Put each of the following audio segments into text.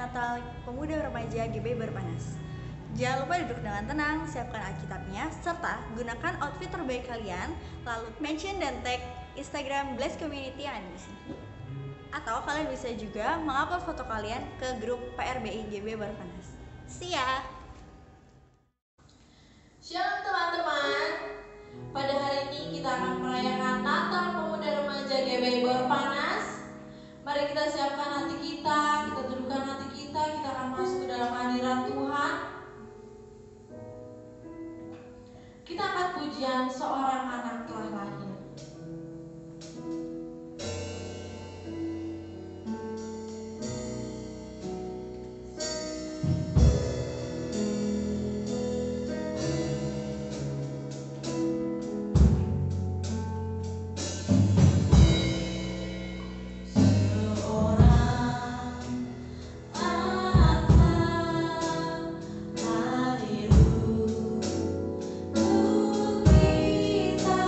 Natal Pemuda Remaja GB Berpanas. Jangan lupa duduk dengan tenang, siapkan Alkitabnya, serta gunakan outfit terbaik kalian, lalu mention dan tag Instagram Blast Community yang ada di sini. Atau kalian bisa juga mengupload foto kalian ke grup PRBI GB Berpanas. See ya! Shalom teman-teman, pada hari ini kita akan merayakan Natal Pemuda Remaja GB Berpanas. Mari kita siapkan hati kita dudukkan hati kita akan masuk ke dalam hadirat Tuhan. Kita akan pujian seorang anak telah lahir. Kita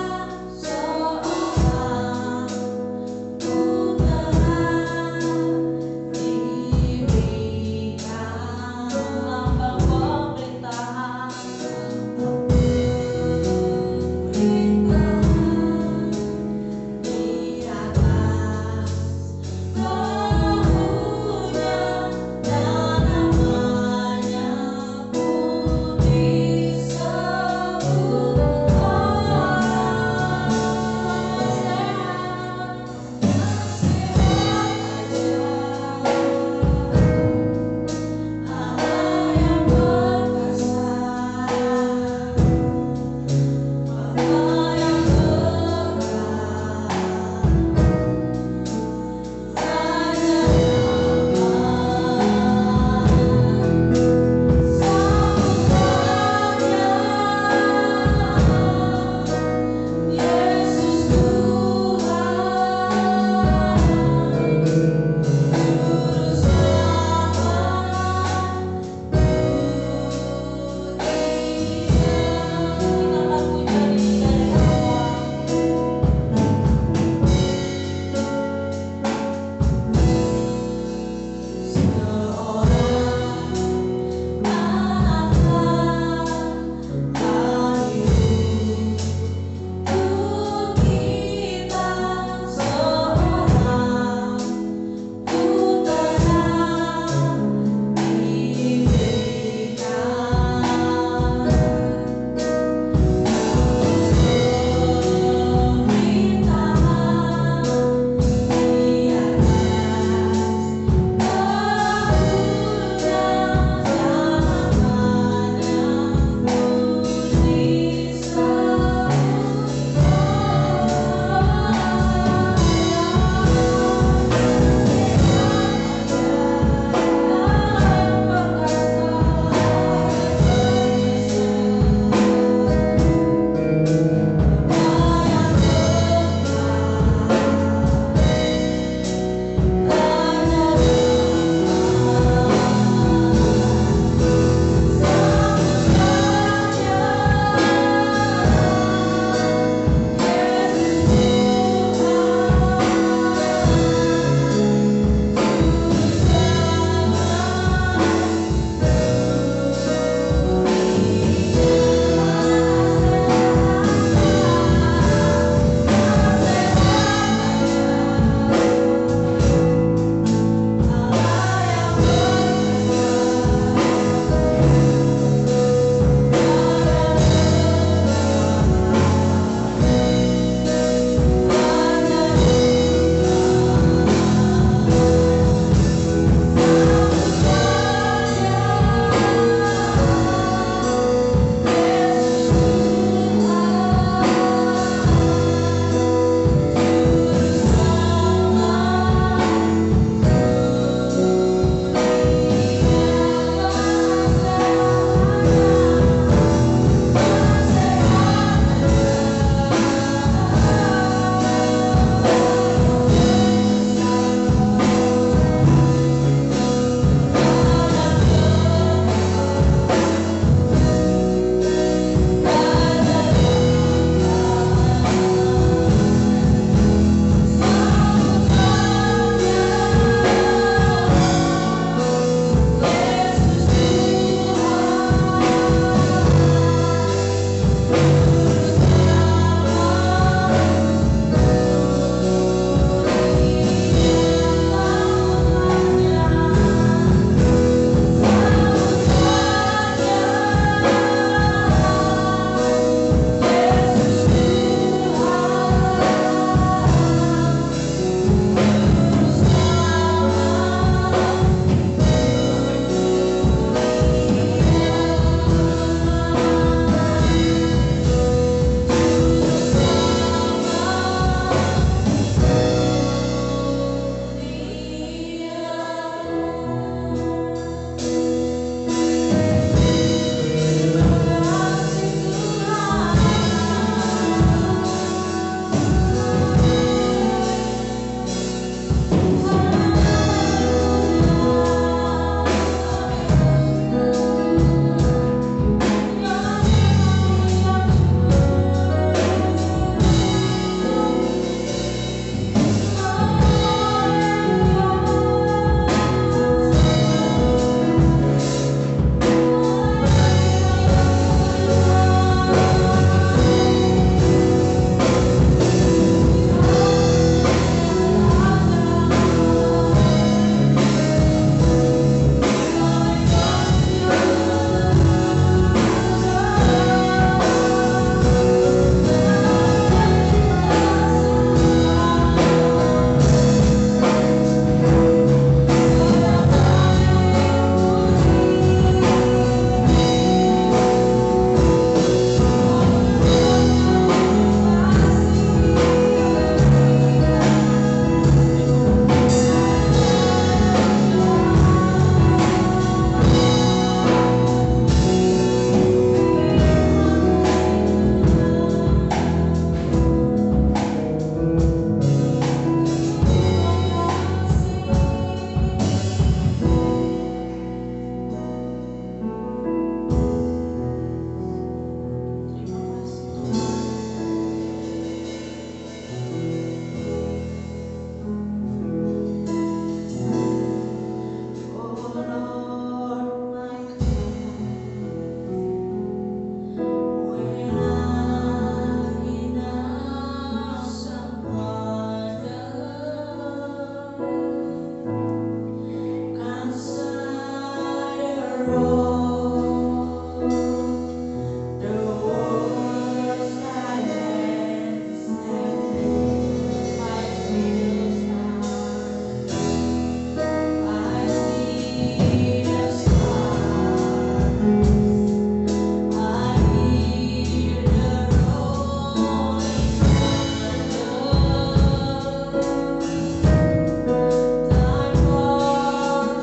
Time for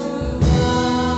to run.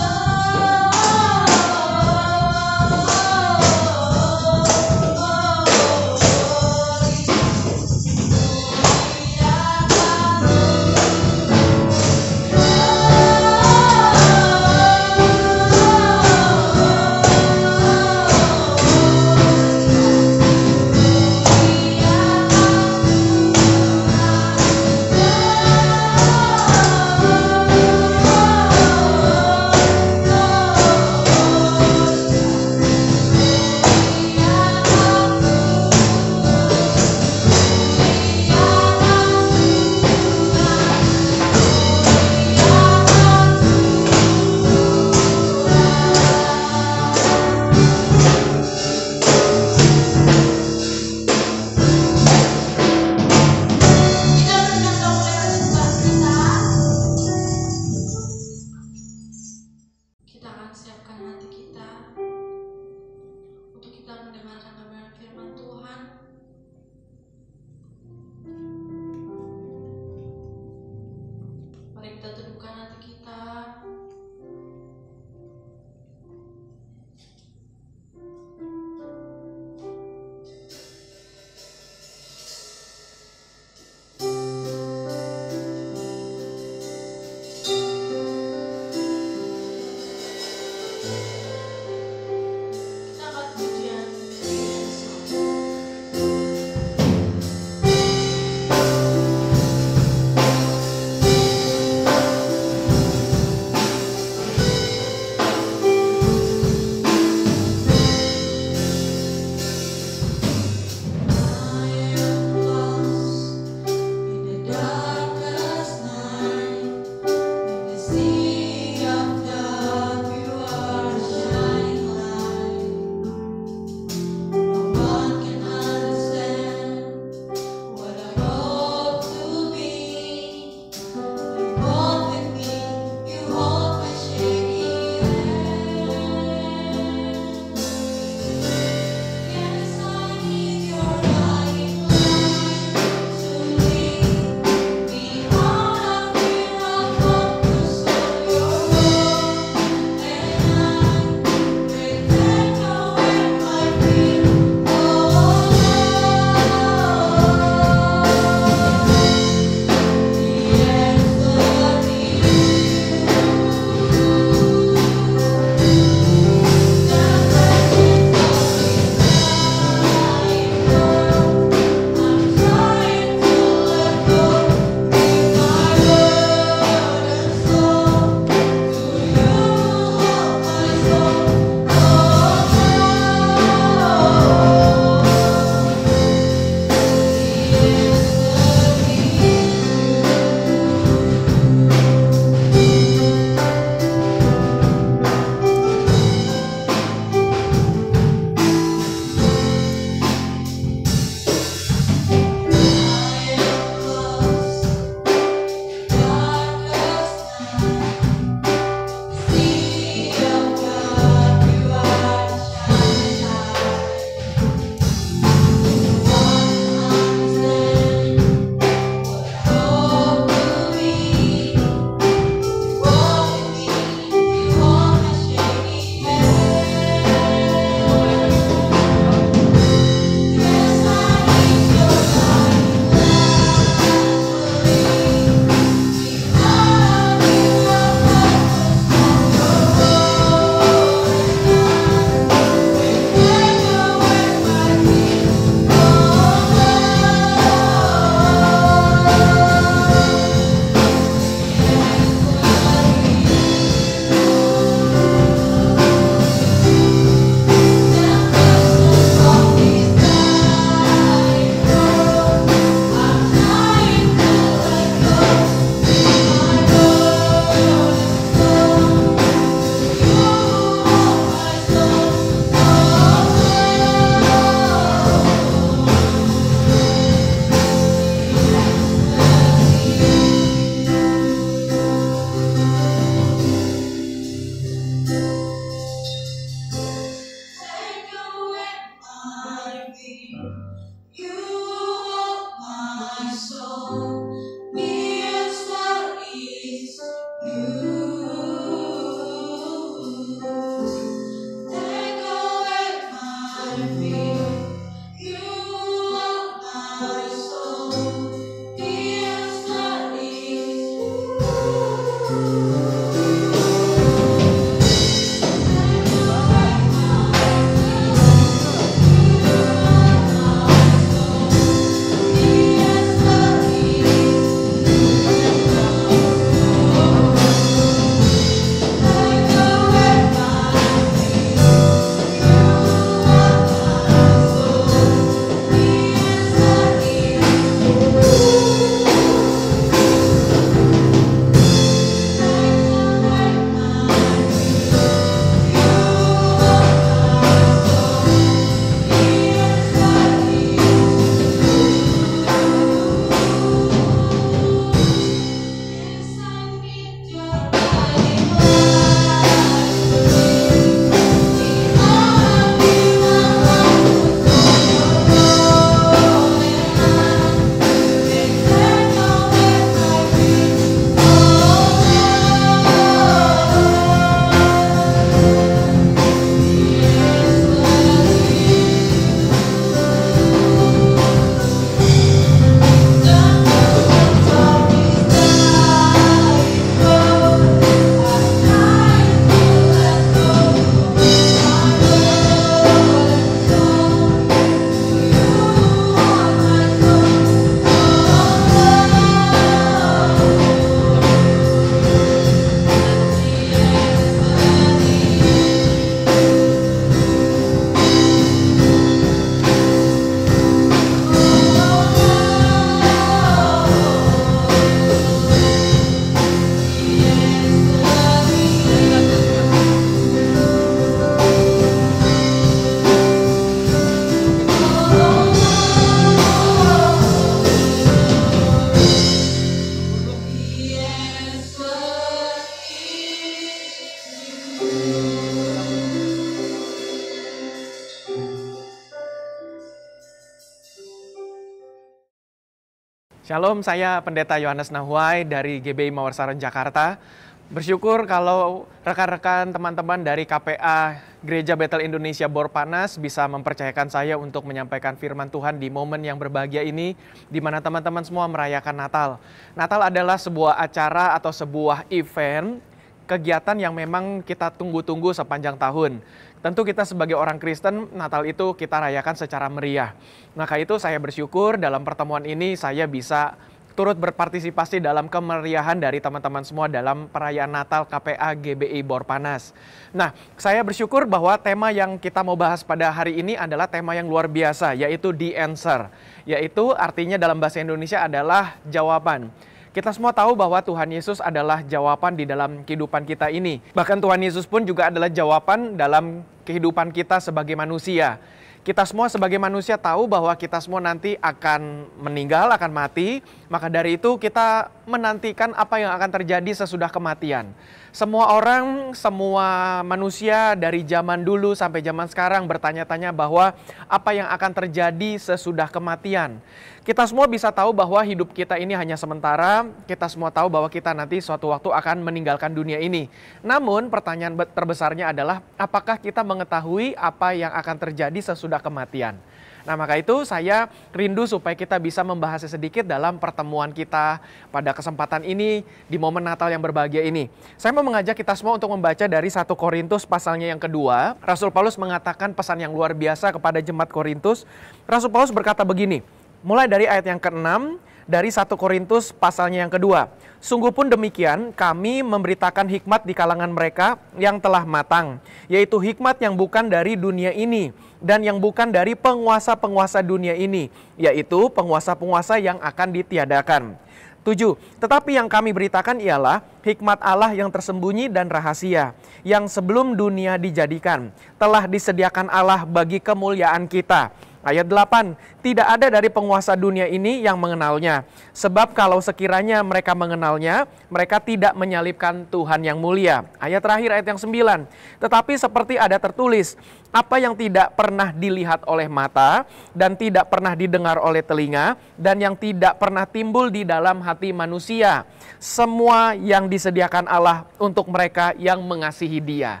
Shalom, saya Pendeta Yohanes Nahuai dari GBI Mawarsaran Jakarta. Bersyukur kalau rekan-rekan teman-teman dari KPA Gereja Betel Indonesia Borpanas bisa mempercayakan saya untuk menyampaikan firman Tuhan di momen yang berbahagia ini, di mana teman-teman semua merayakan Natal. Natal adalah sebuah acara atau sebuah event, kegiatan yang memang kita tunggu-tunggu sepanjang tahun. Tentu kita sebagai orang Kristen, Natal itu kita rayakan secara meriah. Maka itu saya bersyukur dalam pertemuan ini saya bisa turut berpartisipasi dalam kemeriahan dari teman-teman semua dalam perayaan Natal KPA GBI Borpanas. Nah, saya bersyukur bahwa tema yang kita mau bahas pada hari ini adalah tema yang luar biasa, yaitu The Answer. Yaitu artinya dalam bahasa Indonesia adalah jawaban. Kita semua tahu bahwa Tuhan Yesus adalah jawaban di dalam kehidupan kita ini. Bahkan Tuhan Yesus pun juga adalah jawaban dalam kehidupan kita sebagai manusia. Kita semua sebagai manusia tahu bahwa kita semua nanti akan meninggal, akan mati. Maka dari itu kita menantikan apa yang akan terjadi sesudah kematian. Semua orang, semua manusia dari zaman dulu sampai zaman sekarang bertanya-tanya bahwa apa yang akan terjadi sesudah kematian. Kita semua bisa tahu bahwa hidup kita ini hanya sementara, kita semua tahu bahwa kita nanti suatu waktu akan meninggalkan dunia ini. Namun pertanyaan terbesarnya adalah apakah kita mengetahui apa yang akan terjadi sesudah kematian? Nah, maka itu saya rindu supaya kita bisa membahasnya sedikit dalam pertemuan kita pada kesempatan ini di momen Natal yang berbahagia ini. Saya mau mengajak kita semua untuk membaca dari 1 Korintus pasalnya yang kedua. Rasul Paulus mengatakan pesan yang luar biasa kepada jemaat Korintus. Rasul Paulus berkata begini, mulai dari ayat yang ke-6 dari 1 Korintus pasalnya yang kedua. Sungguh pun demikian, kami memberitakan hikmat di kalangan mereka yang telah matang, yaitu hikmat yang bukan dari dunia ini dan yang bukan dari penguasa-penguasa dunia ini, yaitu penguasa-penguasa yang akan ditiadakan. 7. Tetapi yang kami beritakan ialah hikmat Allah yang tersembunyi dan rahasia, yang sebelum dunia dijadikan, telah disediakan Allah bagi kemuliaan kita, Ayat 8, tidak ada dari penguasa dunia ini yang mengenalnya. Sebab kalau sekiranya mereka mengenalnya, mereka tidak menyalibkan Tuhan yang mulia. Ayat terakhir, ayat yang 9. Tetapi seperti ada tertulis, apa yang tidak pernah dilihat oleh mata, dan tidak pernah didengar oleh telinga, dan yang tidak pernah timbul di dalam hati manusia. Semua yang disediakan Allah untuk mereka yang mengasihi Dia.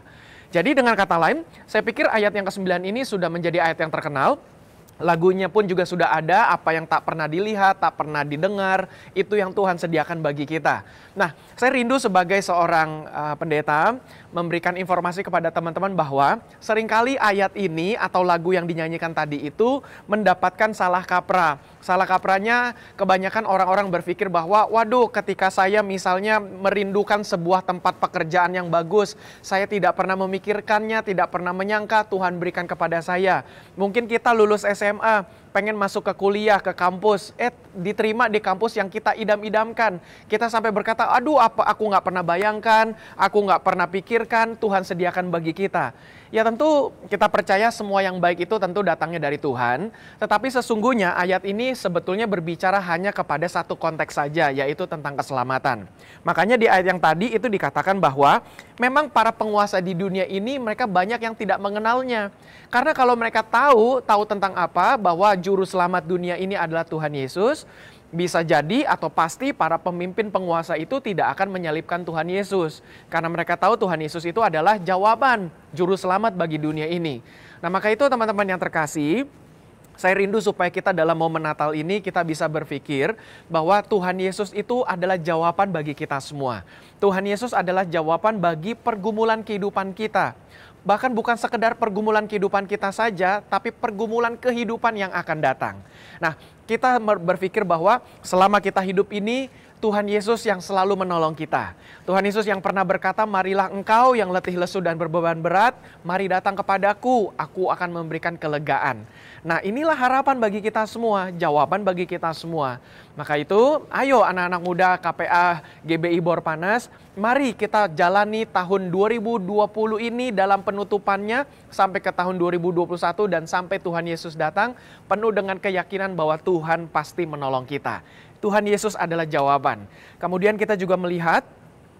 Jadi dengan kata lain, saya pikir ayat yang ke-9 ini sudah menjadi ayat yang terkenal. Lagunya pun juga sudah ada, apa yang tak pernah dilihat, tak pernah didengar, itu yang Tuhan sediakan bagi kita. Nah, saya rindu sebagai seorang pendeta memberikan informasi kepada teman-teman bahwa seringkali ayat ini atau lagu yang dinyanyikan tadi itu mendapatkan salah kaprah. Salah kaprahnya kebanyakan orang-orang berpikir bahwa, waduh, ketika saya misalnya merindukan sebuah tempat pekerjaan yang bagus, saya tidak pernah memikirkannya, tidak pernah menyangka Tuhan berikan kepada saya. Mungkin kita lulus SMA, pengen masuk ke kuliah, ke kampus, diterima di kampus yang kita idam-idamkan. Kita sampai berkata, aduh, apa aku nggak pernah bayangkan, aku nggak pernah pikirkan, Tuhan sediakan bagi kita. Ya tentu kita percaya semua yang baik itu tentu datangnya dari Tuhan, tetapi sesungguhnya ayat ini sebetulnya berbicara hanya kepada satu konteks saja, yaitu tentang keselamatan. Makanya di ayat yang tadi itu dikatakan bahwa memang para penguasa di dunia ini mereka banyak yang tidak mengenalnya. Karena kalau mereka tahu tentang apa, bahwa juru selamat dunia ini adalah Tuhan Yesus, bisa jadi atau pasti para pemimpin penguasa itu tidak akan menyalibkan Tuhan Yesus. Karena mereka tahu Tuhan Yesus itu adalah jawaban juru selamat bagi dunia ini. Nah maka itu teman-teman yang terkasih, saya rindu supaya kita dalam momen Natal ini kita bisa berpikir bahwa Tuhan Yesus itu adalah jawaban bagi kita semua. Tuhan Yesus adalah jawaban bagi pergumulan kehidupan kita. Bahkan bukan sekedar pergumulan kehidupan kita saja, tapi pergumulan kehidupan yang akan datang. Nah, kita berpikir bahwa selama kita hidup ini, Tuhan Yesus yang selalu menolong kita. Tuhan Yesus yang pernah berkata, marilah engkau yang letih lesu dan berbeban berat, mari datang kepadaku, aku akan memberikan kelegaan. Nah inilah harapan bagi kita semua, jawaban bagi kita semua. Maka itu, ayo anak-anak muda KPA GBI Borpanas, mari kita jalani tahun 2020 ini dalam penutupannya sampai ke tahun 2021 dan sampai Tuhan Yesus datang, penuh dengan keyakinan bahwa Tuhan pasti menolong kita. Tuhan Yesus adalah jawaban. Kemudian kita juga melihat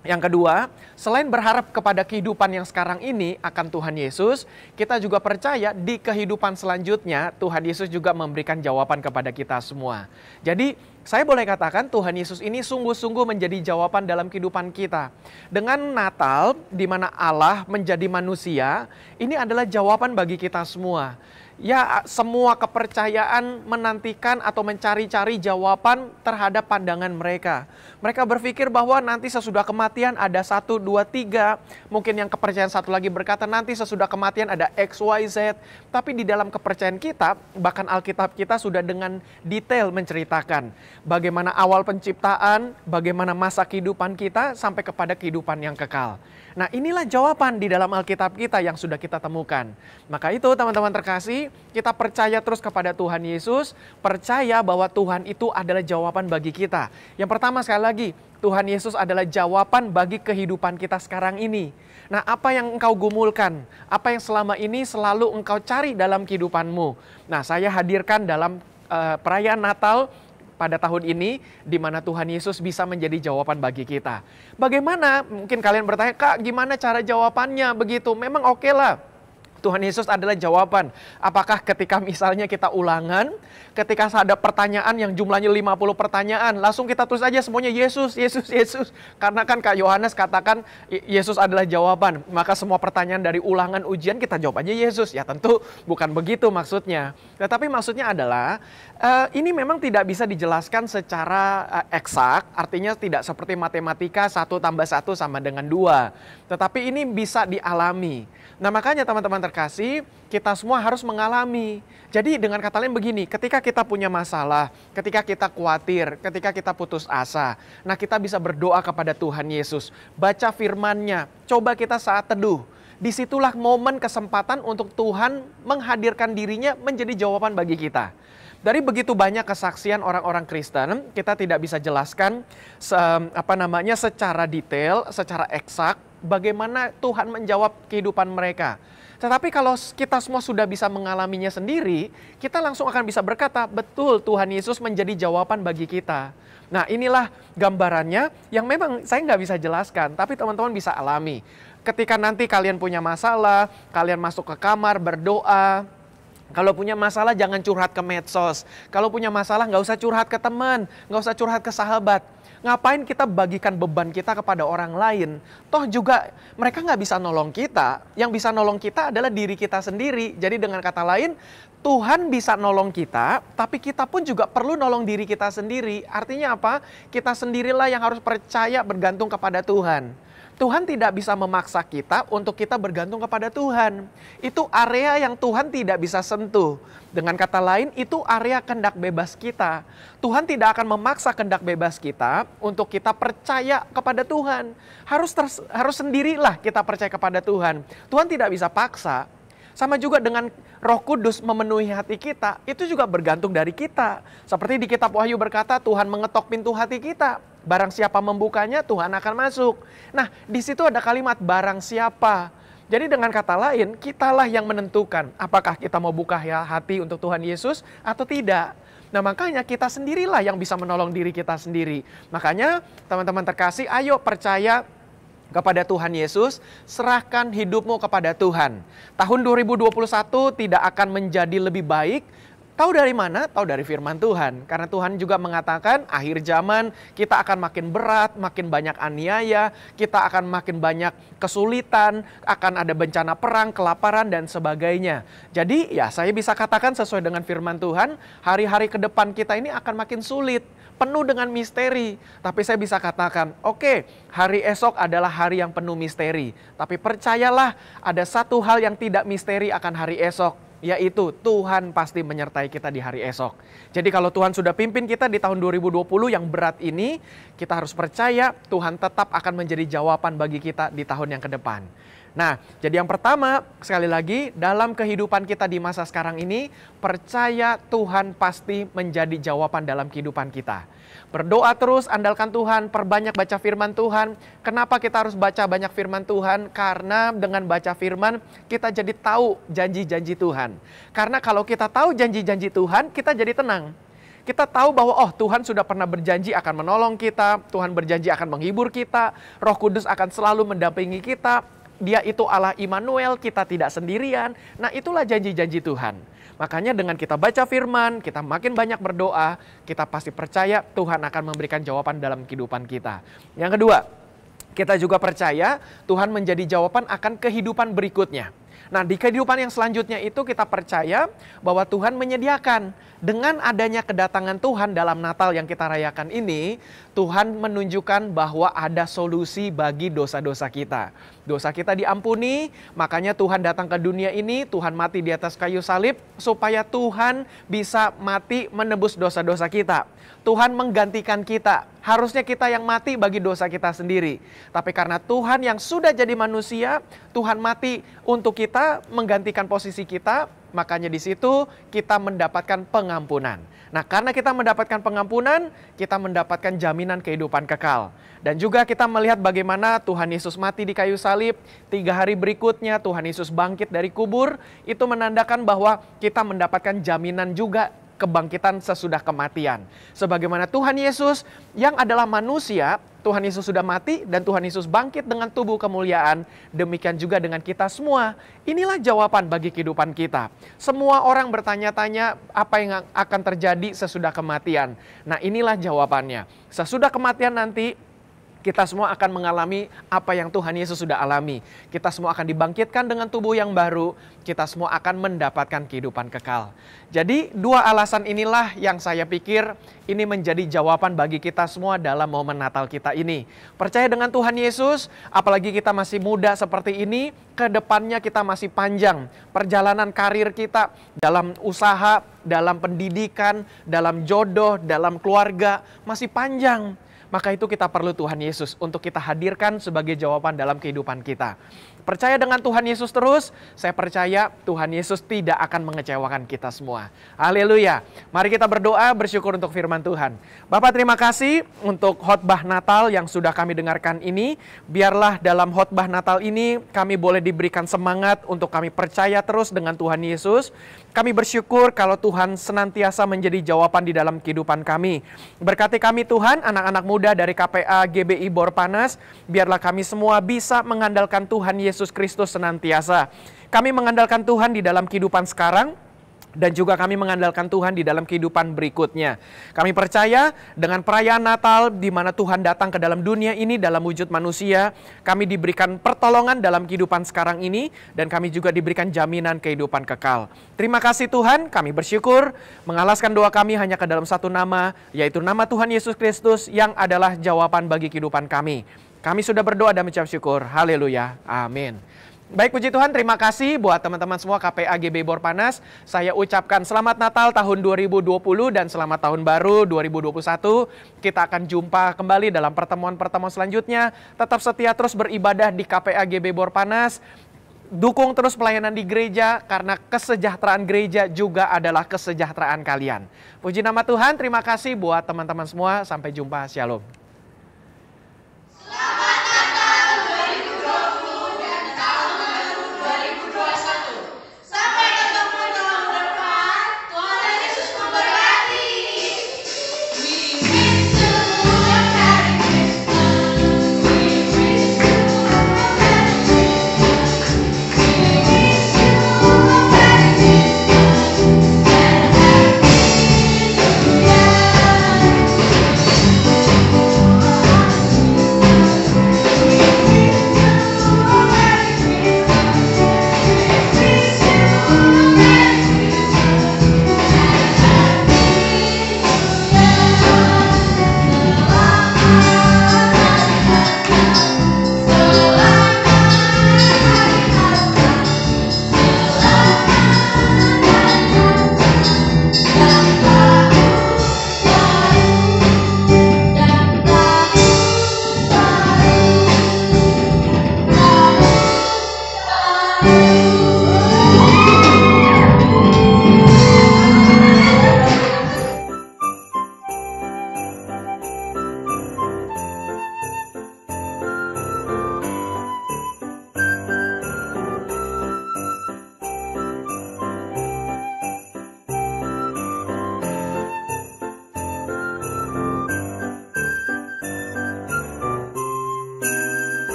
yang kedua, selain berharap kepada kehidupan yang sekarang ini akan Tuhan Yesus, kita juga percaya di kehidupan selanjutnya Tuhan Yesus juga memberikan jawaban kepada kita semua. Jadi saya boleh katakan Tuhan Yesus ini sungguh-sungguh menjadi jawaban dalam kehidupan kita. Dengan Natal, di mana Allah menjadi manusia, ini adalah jawaban bagi kita semua. Ya, semua kepercayaan menantikan atau mencari-cari jawaban terhadap pandangan mereka. Mereka berpikir bahwa nanti sesudah kematian ada 1, 2, 3. Mungkin yang kepercayaan satu lagi berkata nanti sesudah kematian ada X, Y, Z. Tapi di dalam kepercayaan kita, bahkan Alkitab kita sudah dengan detail menceritakan bagaimana awal penciptaan, bagaimana masa kehidupan kita sampai kepada kehidupan yang kekal. Nah inilah jawaban di dalam Alkitab kita yang sudah kita temukan. Maka itu teman-teman terkasih, kita percaya terus kepada Tuhan Yesus, percaya bahwa Tuhan itu adalah jawaban bagi kita. Yang pertama sekali lagi, Tuhan Yesus adalah jawaban bagi kehidupan kita sekarang ini. Nah apa yang engkau gumulkan, apa yang selama ini selalu engkau cari dalam kehidupanmu. Nah saya hadirkan dalam perayaan Natal pada tahun ini, di mana Tuhan Yesus bisa menjadi jawaban bagi kita. Bagaimana? Mungkin kalian bertanya, Kak, gimana cara jawabannya begitu? Memang oke lah. Tuhan Yesus adalah jawaban. Apakah ketika misalnya kita ulangan, ketika ada pertanyaan yang jumlahnya 50 pertanyaan, langsung kita tulis aja semuanya Yesus, Yesus, Yesus. Karena kan Kak Yohanes katakan Yesus adalah jawaban. Maka semua pertanyaan dari ulangan ujian kita jawab aja Yesus. Ya tentu bukan begitu maksudnya. Tetapi maksudnya adalah ini memang tidak bisa dijelaskan secara eksak. Artinya tidak seperti matematika 1 tambah 1 sama dengan 2. Tetapi ini bisa dialami. Nah makanya teman-teman terkasih, kita semua harus mengalami. Jadi dengan kata lain begini, ketika kita punya masalah, ketika kita khawatir, ketika kita putus asa, nah kita bisa berdoa kepada Tuhan Yesus. Baca firman-Nya, coba kita saat teduh. Disitulah momen kesempatan untuk Tuhan menghadirkan dirinya menjadi jawaban bagi kita. Dari begitu banyak kesaksian orang-orang Kristen, kita tidak bisa jelaskan secara detail, secara eksak, bagaimana Tuhan menjawab kehidupan mereka. Tetapi kalau kita semua sudah bisa mengalaminya sendiri, kita langsung akan bisa berkata, betul Tuhan Yesus menjadi jawaban bagi kita. Nah inilah gambarannya yang memang saya nggak bisa jelaskan, tapi teman-teman bisa alami. Ketika nanti kalian punya masalah, kalian masuk ke kamar berdoa. Kalau punya masalah jangan curhat ke medsos. Kalau punya masalah nggak usah curhat ke teman, nggak usah curhat ke sahabat. Ngapain kita bagikan beban kita kepada orang lain? Toh juga mereka nggak bisa nolong kita. Yang bisa nolong kita adalah diri kita sendiri. Jadi dengan kata lain, Tuhan bisa nolong kita, tapi kita pun juga perlu nolong diri kita sendiri. Artinya apa? Kita sendirilah yang harus percaya bergantung kepada Tuhan. Tuhan tidak bisa memaksa kita untuk kita bergantung kepada Tuhan. Itu area yang Tuhan tidak bisa sentuh. Dengan kata lain, itu area kehendak bebas kita. Tuhan tidak akan memaksa kehendak bebas kita untuk kita percaya kepada Tuhan. Harus sendirilah kita percaya kepada Tuhan. Tuhan tidak bisa paksa. Sama juga dengan Roh Kudus memenuhi hati kita, itu juga bergantung dari kita. Seperti di kitab Wahyu berkata, Tuhan mengetok pintu hati kita. Barang siapa membukanya, Tuhan akan masuk. Nah, di situ ada kalimat barang siapa. Jadi dengan kata lain, kitalah yang menentukan apakah kita mau buka hati untuk Tuhan Yesus atau tidak. Nah, makanya kita sendirilah yang bisa menolong diri kita sendiri. Makanya teman-teman terkasih, ayo percaya kepada Tuhan Yesus, serahkan hidupmu kepada Tuhan. Tahun 2021 tidak akan menjadi lebih baik. Tahu dari mana? Tahu dari firman Tuhan. Karena Tuhan juga mengatakan akhir zaman kita akan makin berat, makin banyak aniaya, kita akan makin banyak kesulitan, akan ada bencana perang, kelaparan dan sebagainya. Jadi ya saya bisa katakan sesuai dengan firman Tuhan, hari-hari ke depan kita ini akan makin sulit. Penuh dengan misteri. Tapi saya bisa katakan, oke, hari esok adalah hari yang penuh misteri. Tapi percayalah, ada satu hal yang tidak misteri akan hari esok, yaitu Tuhan pasti menyertai kita di hari esok. Jadi kalau Tuhan sudah pimpin kita di tahun 2020 yang berat ini, kita harus percaya Tuhan tetap akan menjadi jawaban bagi kita di tahun yang ke depan. Nah, jadi yang pertama, sekali lagi, dalam kehidupan kita di masa sekarang ini, percaya Tuhan pasti menjadi jawaban dalam kehidupan kita. Berdoa terus, andalkan Tuhan, perbanyak baca firman Tuhan. Kenapa kita harus baca banyak firman Tuhan? Karena dengan baca firman, kita jadi tahu janji-janji Tuhan. Karena kalau kita tahu janji-janji Tuhan, kita jadi tenang. Kita tahu bahwa Tuhan sudah pernah berjanji akan menolong kita, Tuhan berjanji akan menghibur kita, Roh Kudus akan selalu mendampingi kita. Dia itu Allah Immanuel, kita tidak sendirian. Nah itulah janji-janji Tuhan. Makanya dengan kita baca firman, kita makin banyak berdoa, kita pasti percaya Tuhan akan memberikan jawaban dalam kehidupan kita. Yang kedua, kita juga percaya Tuhan menjadi jawaban akan kehidupan berikutnya. Nah di kehidupan yang selanjutnya itu kita percaya bahwa Tuhan menyediakan. Dengan adanya kedatangan Tuhan dalam Natal yang kita rayakan ini, Tuhan menunjukkan bahwa ada solusi bagi dosa-dosa kita. Dosa kita diampuni, makanya Tuhan datang ke dunia ini, Tuhan mati di atas kayu salib, supaya Tuhan bisa mati menebus dosa-dosa kita. Tuhan menggantikan kita. Harusnya kita yang mati bagi dosa kita sendiri. Tapi karena Tuhan yang sudah jadi manusia, Tuhan mati untuk kita, menggantikan posisi kita, makanya di situ kita mendapatkan pengampunan. Nah, karena kita mendapatkan pengampunan, kita mendapatkan jaminan kehidupan kekal. Dan juga kita melihat bagaimana Tuhan Yesus mati di kayu salib, 3 hari berikutnya Tuhan Yesus bangkit dari kubur, itu menandakan bahwa kita mendapatkan jaminan juga kebangkitan sesudah kematian. Sebagaimana Tuhan Yesus yang adalah manusia, Tuhan Yesus sudah mati dan Tuhan Yesus bangkit dengan tubuh kemuliaan. Demikian juga dengan kita semua. Inilah jawaban bagi kehidupan kita. Semua orang bertanya-tanya apa yang akan terjadi sesudah kematian. Nah inilah jawabannya. Sesudah kematian nanti, kita semua akan mengalami apa yang Tuhan Yesus sudah alami. Kita semua akan dibangkitkan dengan tubuh yang baru. Kita semua akan mendapatkan kehidupan kekal. Jadi 2 alasan inilah yang saya pikir ini menjadi jawaban bagi kita semua dalam momen Natal kita ini. Percaya dengan Tuhan Yesus, apalagi kita masih muda seperti ini, ke depannya kita masih panjang. Perjalanan karir kita dalam usaha, dalam pendidikan, dalam jodoh, dalam keluarga masih panjang. Maka itu kita perlu Tuhan Yesus untuk kita hadirkan sebagai jawaban dalam kehidupan kita. Percaya dengan Tuhan Yesus terus, saya percaya Tuhan Yesus tidak akan mengecewakan kita semua. Haleluya. Mari kita berdoa, bersyukur untuk firman Tuhan. Bapak, terima kasih untuk khotbah Natal yang sudah kami dengarkan ini. Biarlah dalam khotbah Natal ini kami boleh diberikan semangat untuk kami percaya terus dengan Tuhan Yesus. Kami bersyukur kalau Tuhan senantiasa menjadi jawaban di dalam kehidupan kami. Berkati kami Tuhan, anak-anak muda dari KPA GBI Borpanas, biarlah kami semua bisa mengandalkan Tuhan Yesus Kristus senantiasa. Kami mengandalkan Tuhan di dalam kehidupan sekarang, dan juga kami mengandalkan Tuhan di dalam kehidupan berikutnya. Kami percaya dengan perayaan Natal di mana Tuhan datang ke dalam dunia ini dalam wujud manusia, kami diberikan pertolongan dalam kehidupan sekarang ini, dan kami juga diberikan jaminan kehidupan kekal. Terima kasih Tuhan, kami bersyukur mengalaskan doa kami hanya ke dalam satu nama, yaitu nama Tuhan Yesus Kristus yang adalah jawaban bagi kehidupan kami. Kami sudah berdoa dan mengucap syukur. Haleluya. Amin. Baik, puji Tuhan, terima kasih buat teman-teman semua KPA GBI Borpanas. Saya ucapkan selamat Natal tahun 2020 dan selamat tahun baru 2021. Kita akan jumpa kembali dalam pertemuan-pertemuan selanjutnya. Tetap setia terus beribadah di KPA GBI Borpanas. Dukung terus pelayanan di gereja, karena kesejahteraan gereja juga adalah kesejahteraan kalian. Puji nama Tuhan, terima kasih buat teman-teman semua. Sampai jumpa, shalom.